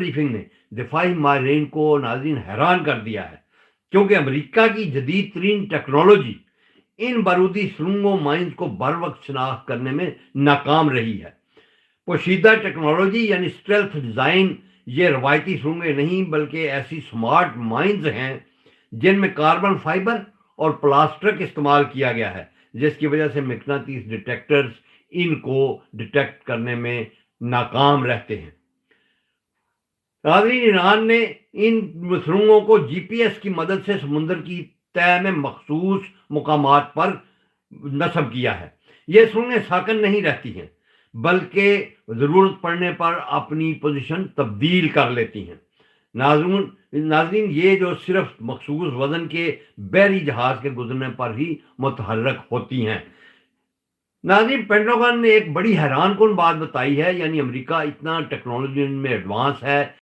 Briefing نے دفاعی ماہرین کو ناظرین حیران کر دیا ہے، کیونکہ امریکہ کی جدید ترین ٹیکنالوجی ان بارودی سرنگوں مائنز کو بر وقت شناخت کرنے میں ناکام رہی ہے۔ پوشیدہ ٹیکنالوجی یعنی اسٹیلتھ ڈیزائن یہ روایتی سرنگیں نہیں بلکہ ایسی سمارٹ مائنز ہیں جن میں کاربن فائبر اور پلاسٹک استعمال کیا گیا ہے، جس کی وجہ سے مقناطیس ڈیٹیکٹرز ان کو ڈیٹیکٹ کرنے میں ناکام رہتے ہیں۔ ناظرین، ایران نے ان سرنگوں کو جی پی ایس کی مدد سے سمندر کی تہہ میں مخصوص مقامات پر نصب کیا ہے۔ یہ سرنگیں ساکن نہیں رہتی ہیں بلکہ ضرورت پڑنے پر اپنی پوزیشن تبدیل کر لیتی ہیں۔ ناظرین، یہ جو صرف مخصوص وزن کے بحری جہاز کے گزرنے پر ہی متحرک ہوتی ہیں۔ ناظرین، پینٹاگن نے ایک بڑی حیران کن بات بتائی ہے، یعنی امریکہ اتنا ٹیکنالوجی میں ایڈوانس ہے